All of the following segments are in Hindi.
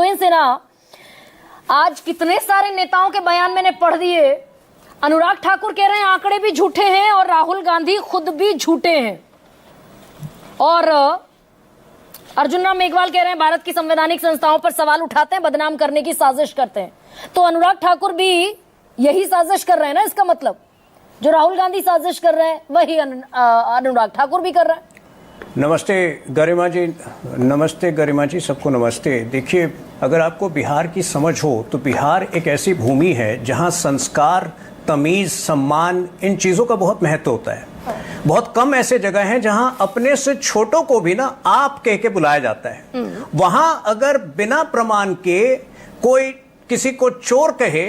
इन सिन्हा, आज कितने सारे नेताओं के बयान मैंने पढ़ दिए। अनुराग ठाकुर कह रहे हैं आंकड़े भी झूठे हैं और राहुल गांधी खुद भी झूठे हैं। और अर्जुन राम मेघवाल कह रहे हैं भारत की संवैधानिक संस्थाओं पर सवाल उठाते हैं, बदनाम करने की साजिश करते हैं। तो अनुराग ठाकुर भी यही साजिश कर रहे हैं ना, इसका मतलब जो राहुल गांधी साजिश कर रहे हैं वही अनुराग ठाकुर भी कर रहे हैं। नमस्ते गरिमा जी, नमस्ते गरिमा जी, सबको नमस्ते। देखिए, अगर आपको बिहार की समझ हो तो बिहार एक ऐसी भूमि है जहां संस्कार, तमीज, सम्मान, इन चीज़ों का बहुत महत्व होता है। बहुत कम ऐसे जगह हैं जहां अपने से छोटों को भी ना आप कह के बुलाया जाता है। वहां अगर बिना प्रमाण के कोई किसी को चोर कहे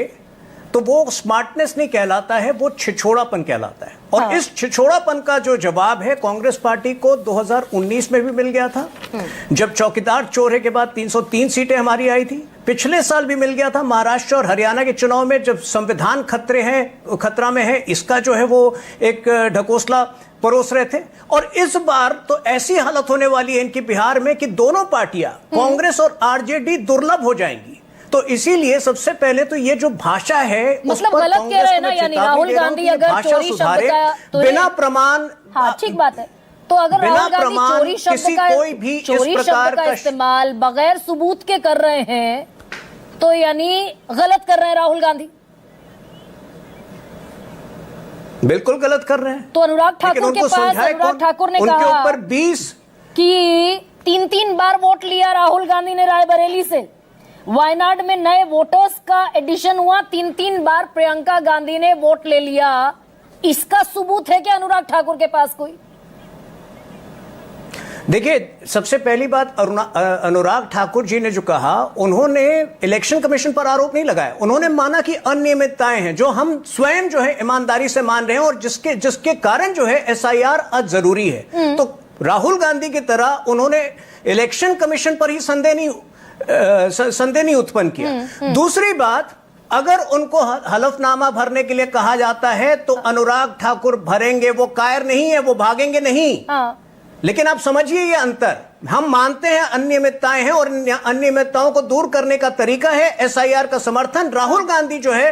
तो वो स्मार्टनेस नहीं कहलाता है, वो छिछोड़ापन कहलाता है। और इस छिछोड़ापन का जो जवाब है कांग्रेस पार्टी को 2019 में भी मिल गया था, जब चौकीदार चोर के बाद 303 सीटें हमारी आई थी। पिछले साल भी मिल गया था महाराष्ट्र और हरियाणा के चुनाव में, जब संविधान खतरा में है, इसका जो है वो एक ढकोसला परोस रहे थे। और इस बार तो ऐसी हालत होने वाली है इनकी बिहार में कि दोनों पार्टियां कांग्रेस और आरजेडी दुर्लभ हो जाएंगी। तो इसीलिए सबसे पहले तो ये जो भाषा है, मतलब गलत कह रहे हैं ना, यानी राहुल गांधी अगर चोरी शब्द का तो बिना प्रमाण, हाँ ठीक बात है, तो अगर राहुल गांधी चोरी शब्द का इस्तेमाल बगैर सबूत के कर रहे हैं तो यानी गलत कर रहे हैं राहुल गांधी, बिल्कुल गलत कर रहे हैं। तो अनुराग ठाकुर के पास अनुराग ठाकुर ने कहा ऊपर 20 कि 3 बार वोट लिया राहुल गांधी ने रायबरेली से। वायनाड में नए वोटर्स का एडिशन हुआ, 3 बार प्रियंका गांधी ने वोट ले लिया। इसका सबूत है क्या अनुराग ठाकुर के पास कोई? देखिए, सबसे पहली बात, अनुराग ठाकुर जी ने जो कहा, उन्होंने इलेक्शन कमीशन पर आरोप नहीं लगाया। उन्होंने माना कि अनियमितताएं हैं जो हम स्वयं जो है ईमानदारी से मान रहे हैं और जिसके कारण जो है एसआईआर आज जरूरी है। तो राहुल गांधी की तरह उन्होंने इलेक्शन कमीशन पर ही संदेह नहीं उत्पन्न किया। दूसरी बात, अगर उनको हलफनामा भरने के लिए कहा जाता है तो अनुराग ठाकुर भरेंगे, वो कायर नहीं है, वो भागेंगे नहीं। लेकिन आप समझिए ये अंतर, हम मानते हैं अनियमितताएं हैं और अनियमितताओं को दूर करने का तरीका है एसआईआर का समर्थन। राहुल गांधी जो है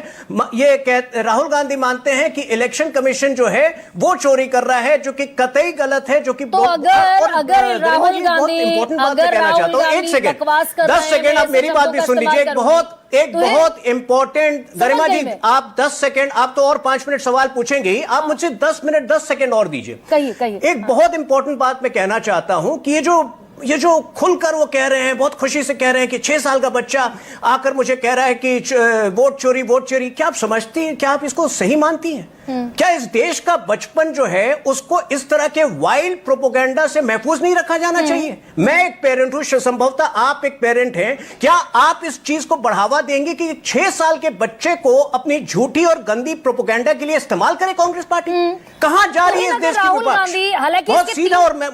राहुल गांधी मानते हैं कि इलेक्शन कमीशन जो है वो चोरी कर रहा है, जो कि कतई गलत है, जो कि तो अगर राहुल गांधी इंपॉर्टेंट बात कहना चाहता हूं, 1 सेकेंड 10 सेकेंड आप मेरी बात भी सुन लीजिए। एक बहुत इंपॉर्टेंट, गरिमा जी आप 10 सेकेंड, आप तो और 5 मिनट सवाल पूछेंगे ही, आप मुझसे 10 मिनट 10 सेकेंड और दीजिए। कहिए। एक बहुत इंपॉर्टेंट बात मैं कहना चाहता हूं कि ये जो खुलकर वो कह रहे हैं, बहुत खुशी से कह रहे हैं कि 6 साल का बच्चा आकर मुझे कह रहा है कि वोट चोरी, क्या आप समझती हैं, क्या आप इसको सही मानती हैं? क्या इस देश का बचपन जो है उसको इस तरह के वाइल्ड प्रोपोगेंडा से महफूज नहीं रखा जाना चाहिए? मैं एक पेरेंट हूं, संभवतः आप एक पेरेंट हैं, क्या आप इस चीज को बढ़ावा देंगे कि 6 साल के बच्चे को अपनी झूठी और गंदी प्रोपोगेंडा के लिए इस्तेमाल करे कांग्रेस पार्टी? कहां जा रही है इस देश की विपक्ष? बहुत सीधा, और मैं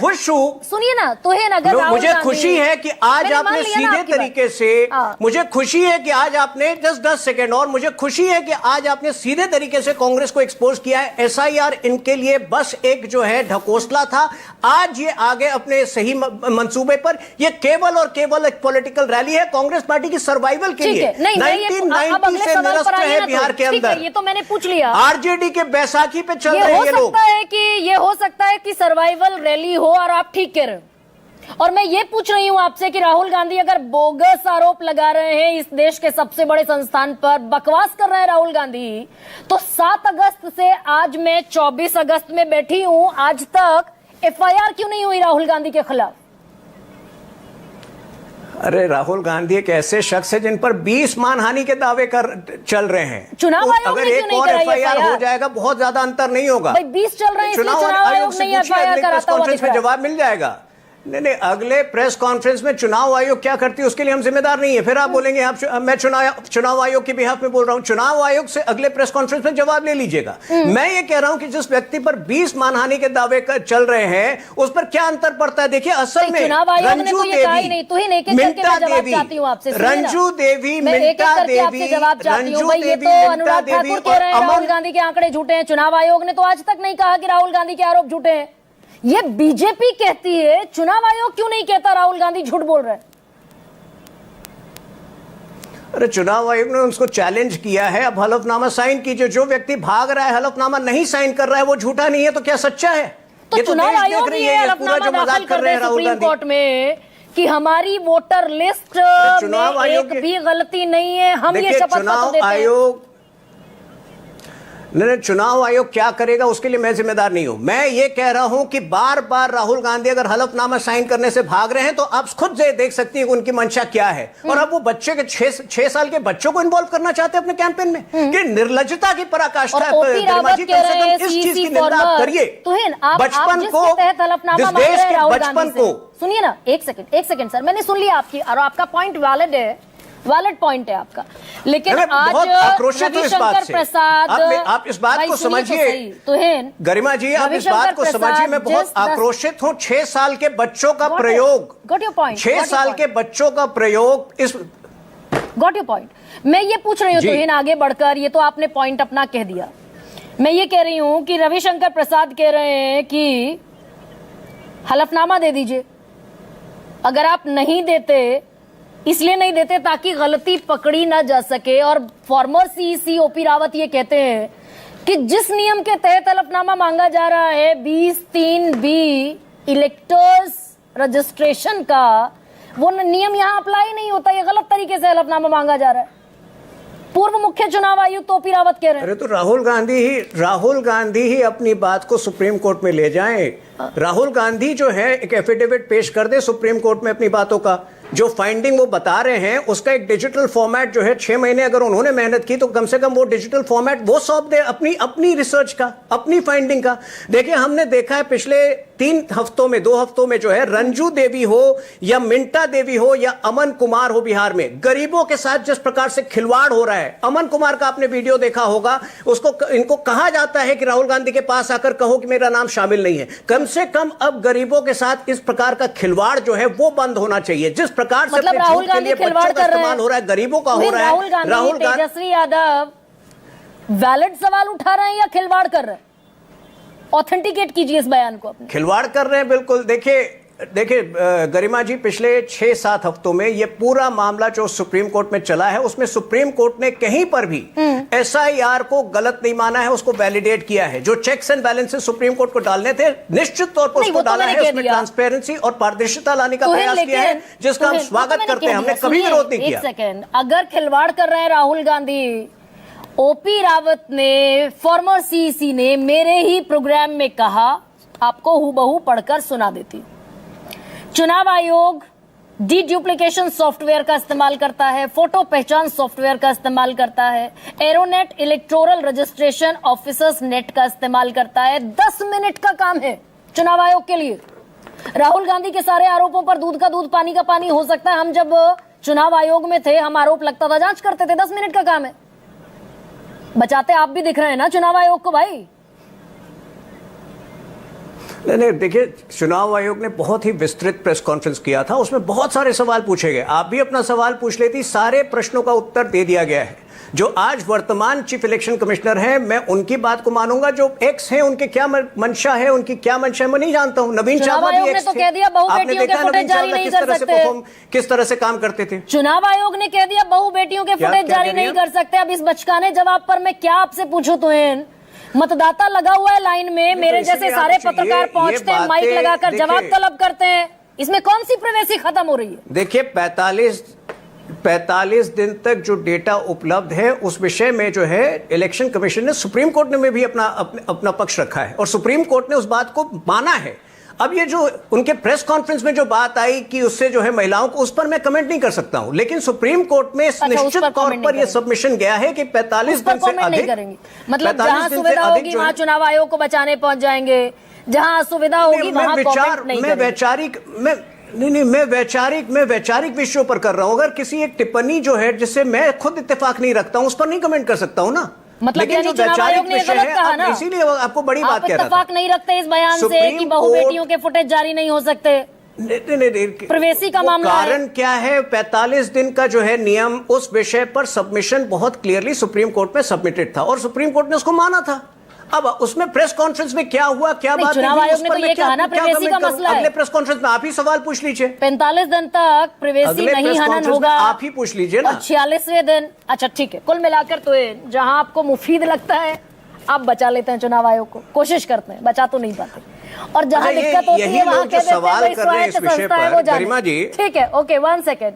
खुश हूं, सुनिए ना, तो है ना, मुझे खुशी है कि आज आपने सीधे तरीके से, मुझे खुशी है कि आज आपने 10 सेकेंड और, मुझे खुशी है कि आज आपने सीधे तरीके से कांग्रेस को एक्सपोज किया है। एसआईआर इनके लिए बस एक जो है ढकोसला था। आज ये आगे अपने सही मंसूबे पर, ये केवल और केवल एक पॉलिटिकल रैली है कांग्रेस पार्टी की सर्वाइवल के लिए। 1990 से निरस्त है बिहार के अंदर, ये तो मैंने पूछ लिया। आरजेडी के बैसाखी पे चल रहे हैं ये लोग। ये हो सकता है कि सर्वाइवल रैली हो, और आप ठीक कह रहे हो। और मैं ये पूछ रही हूं आपसे कि राहुल गांधी अगर बोगस आरोप लगा रहे हैं इस देश के सबसे बड़े संस्थान पर, बकवास कर रहे हैं राहुल गांधी, तो 7 अगस्त से आज मैं 24 अगस्त में बैठी हूं, आज तक एफआईआर क्यों नहीं हुई राहुल गांधी के खिलाफ? अरे राहुल गांधी एक ऐसे शख्स है जिन पर 20 मानहानि के दावे चल रहे हैं। चुनाव आयोग अगर एक और एफआईआर हो जाएगा बहुत ज्यादा अंतर नहीं होगा। 20 चल रहे हैं, चुनाव आयोग नहीं एफआईआर कराता हुआ दिख रहा है। जवाब मिल जाएगा। नहीं, अगले प्रेस कॉन्फ्रेंस में चुनाव आयोग क्या करती है उसके लिए हम जिम्मेदार नहीं है। फिर आप बोलेंगे मैं चुनाव आयोग के बिहाफ में बोल रहा हूं। चुनाव आयोग से अगले प्रेस कॉन्फ्रेंस में जवाब ले लीजिएगा। मैं ये कह रहा हूं कि जिस व्यक्ति पर 20 मानहानि के दावे चल रहे हैं उस पर क्या अंतर पड़ता है? देखिए, असल में रंजू देवी, मिंटा देवी, रंजू देवी, मिंटा देवी, राहुल गांधी के आंकड़े झूठे हैं। चुनाव आयोग ने तो आज तक नहीं कहा कि राहुल गांधी के आरोप झूठे हैं। ये बीजेपी कहती है, चुनाव आयोग क्यों नहीं कहता राहुल गांधी झूठ बोल रहे हैं? अरे चुनाव आयोग ने उसको चैलेंज किया है, अब हलफनामा साइन कीजिए। जो व्यक्ति भाग रहा है, हलफनामा नहीं साइन कर रहा है, वो झूठा नहीं है तो क्या सच्चा है? तो ये चुनाव देश देख आयोग रही ये है, पूरा हलफनामा जो दाखिल मजाक कर कर रहे दे हैं राहुल सुप्रीम गांधी। कोर्ट में कि हमारी वोटर लिस्ट चुनाव में आयोग एक भी गलती नहीं है, हम ये शपथ पत्र चुनाव देते हैं। आयोग नहीं, चुनाव आयोग क्या करेगा उसके लिए मैं जिम्मेदार नहीं हूं। मैं ये कह रहा हूं कि बार बार राहुल गांधी अगर हलफनामा साइन करने से भाग रहे हैं तो आप खुद से देख सकती हैं कि उनकी मंशा क्या है। और अब वो बच्चे के 6 साल के बच्चों को इन्वॉल्व करना चाहते हैं अपने कैंपेन में, कि निर्लजता की पराकाष्ठा है। ओपी गरिमा रावत जी, कह कम से रहे कम हैं इस चीज की सीसी निंदा आप फॉर्मर। करिए। तुहिन, आप बचपन जिसके को, तहत हलफनामा जिस मांग रहे देश हैं के राहुल बचपन गांधी को, से। सुनिए ना, एक सेकंड सर, मैंने सुन लिया आपकी, और आपका पॉइंट वैलिड है, वैलिड पॉइंट है आपका। लेकिन मैं आज बहुत आक्रोशित हूं इस बात रविशंकर से। प्रसाद, आप इस बात भाई को सुनिए तो समझिए। सही, तुहिन, गरिमा जी, आप इस बात को समझिए, मैं बहुत आक्रोशित हूं। 6 साल के बच्चों का प्रयोग, गॉट योर पॉइंट, 6 साल के बच्चों का प्रयोग, इस गॉट योर पॉइंट। मैं ये पूछ रही हूँ तुहिन, आगे बढ़कर, ये तो आपने पॉइंट अपना कह दिया। मैं ये कह रही हूं कि रविशंकर प्रसाद कह रहे हैं कि हलफनामा दे दीजिए। अगर आप नहीं देते, इसलिए नहीं देते ताकि गलती पकड़ी ना जा सके। और फॉर्मर सीईसी ओपी रावत ये कहते हैं कि जिस नियम के तहत हलफनामा मांगा जा रहा है 20(3)(b) इलेक्टर्स रजिस्ट्रेशन का, वो नियम यहां अप्लाई नहीं होता। ये गलत तरीके से हलफनामा मांगा जा रहा है। पूर्व मुख्य चुनाव आयुक्त ओपी रावत कह रहे हैं। अरे तो राहुल गांधी ही अपनी बात को सुप्रीम कोर्ट में ले जाएं। राहुल गांधी जो है एक एफिडेविट पेश कर दे सुप्रीम कोर्ट में अपनी बातों का। जो फाइंडिंग वो बता रहे हैं उसका एक डिजिटल फॉर्मेट जो है, 6 महीने अगर उन्होंने मेहनत की तो कम से कम वो डिजिटल फॉर्मेट वो सौंप दे अपनी रिसर्च का, अपनी फाइंडिंग का। देखिए, हमने देखा है पिछले 2 हफ्तों में जो है, रंजू देवी हो या मिंटा देवी हो या अमन कुमार हो, बिहार में गरीबों के साथ जिस प्रकार से खिलवाड़ हो रहा है। अमन कुमार का आपने वीडियो देखा होगा, इनको कहा जाता है कि राहुल गांधी के पास आकर कहो कि मेरा नाम शामिल नहीं है। कम से कम अब गरीबों के साथ इस प्रकार का खिलवाड़ जो है वो बंद होना चाहिए। जिस प्रकार से मतलब राहुल गांधी खिलवाड़ कर रहे हैं, हो रहा है, गरीबों का हो रहा है। राहुल गांधी, तेजस्वी यादव वैलिड सवाल उठा रहे हैं या खिलवाड़ कर रहे हैं? ऑथेंटिकेट कीजिए इस बयान को अपने। खिलवाड़ कर रहे हैं, बिल्कुल। देखिए गरिमा जी, पिछले 6-7 हफ्तों में ये पूरा मामला जो सुप्रीम कोर्ट में चला है, उसमें सुप्रीम कोर्ट ने कहीं पर भी एसआईआर को गलत नहीं माना है, उसको वैलिडेट किया है। जो checks and balances supreme court को डालने थे, निश्चित तौर पर उसको डाला है। उसमें ट्रांसपेरेंसी और पारदर्शिता लाने का प्रयास किया है, जिसका हम स्वागत करते हैं। हमने कभी विरोध नहीं किया। एक सेकेंड, अगर खिलवाड़ कर रहे हैं राहुल गांधी, ओपी रावत ने, फॉर्मर सीईसी ने मेरे ही प्रोग्राम में कहा, आपको हूबहू पढ़कर सुना देती। चुनाव आयोग डीडुप्लीकेशन सॉफ्टवेयर का इस्तेमाल करता है, फोटो पहचान सॉफ्टवेयर का इस्तेमाल करता है, एरोनेट इलेक्टोरल रजिस्ट्रेशन ऑफिसर्स नेट का इस्तेमाल करता है। 10 मिनट का काम है चुनाव आयोग के लिए। राहुल गांधी के सारे आरोपों पर दूध का दूध पानी का पानी हो सकता है। हम जब चुनाव आयोग में थे, हम आरोप लगता था, जांच करते थे। 10 मिनट का काम है। बचाते आप भी दिख रहे हैं ना चुनाव आयोग को भाई। नहीं, देखिए, चुनाव आयोग ने बहुत ही विस्तृत प्रेस कॉन्फ्रेंस किया था, उसमें बहुत सारे सवाल पूछे गए। आप भी अपना सवाल पूछ लेती, सारे प्रश्नों का उत्तर दे दिया गया है। जो आज वर्तमान चीफ इलेक्शन कमिश्नर हैं, मैं उनकी बात को मानूंगा। जो एक्स हैं, उनके क्या मंशा है, उनकी क्या मंशा है, मैं नहीं जानता हूं। नवीन चावला भी एक्स तो कह दिया बहु बेटियों के फुटेज जारी नहीं कर सकते। किस तरह से काम करते थे? चुनाव आयोग ने कह दिया बहु बेटियों के फुटेज जारी नहीं कर सकते। अब इस बचकाने जवाब पर मैं क्या आपसे पूछूं? तो मतदाता लगा हुआ है लाइन में, मेरे जैसे सारे पत्रकार पहुंचते हैं, माइक लगाकर जवाब तलब करते हैं। इसमें कौन सी प्राइवेसी खत्म हो रही है? देखिए, 45 दिन तक जो डेटा उपलब्ध है उस विषय में जो है, इलेक्शन कमीशन ने सुप्रीम कोर्ट में भी अपना पक्ष रखा है और सुप्रीम कोर्ट ने उस बात को माना है। अब ये जो उनके प्रेस कॉन्फ्रेंस में जो बात आई कि उससे जो है महिलाओं को, उस पर मैं कमेंट नहीं कर सकता हूं। लेकिन सुप्रीम कोर्ट में निश्चित तौर पर यह सबमिशन गया है कि 45 दिन से अधिक करेंगे। मतलब जहां सुविधा होगी वहां चुनाव आयोग को बचाने पहुंच जाएंगे, जहां असुविधा होगी वहां कमेंट नहीं करेंगे। मैं वैचारिक विषयों पर कर रहा हूं। अगर किसी एक टिप्पणी जो है जिससे मैं खुद इत्तेफाक नहीं रखता हूं, उस पर नहीं कमेंट कर सकता हूं ना। मतलब लेकिन जो वैचारिक विषय है, इसीलिए आपको बड़ी बात कह रहा था। इत्तेफाक नहीं रखते इस बयान से कि बहु बेटियों के फुटेज जारी नहीं हो सकते। प्रवेशी का मामला है। कारण क्या है? 45 दिन का जो है नियम, उस विषय पर सबमिशन बहुत क्लियरली सुप्रीम कोर्ट में सबमिटेड था और सुप्रीम कोर्ट ने उसको माना था। अब उसमें प्रेस कॉन्फ्रेंस में क्या हुआ, क्या नहीं, बात चुनाव हुई, आयोग उस ने पर तो मैं ये क्या- कहा ना, क्या privacy comment का करूं? मसला है। अगले प्रेस कॉन्फ्रेंस में आप ही सवाल पूछ लीजिए। 45 दिन तक प्रिवेसी अगले नहीं प्रेस हनन कॉन्फ्रेंस में होगा, आप ही पूछ लीजिए ना। और 46वें दिन, अच्छा ठीक है, कुल मिलाकर तो ये जहां आपको मुफीद लगता है आप बचा लेते हैं चुनाव आयोग को, कोशिश करते हैं, बचा तो नहीं पाते, और जहां अच्छा, दिक्कत होती यही है वहां लोग कह जो देते हैं सवाल भाई कर रहे हैं इस स्वायत्त विषय संस्था है पर, वो जाने। गरिमा जी, ठीक है, ओके, 1 सेकेंड।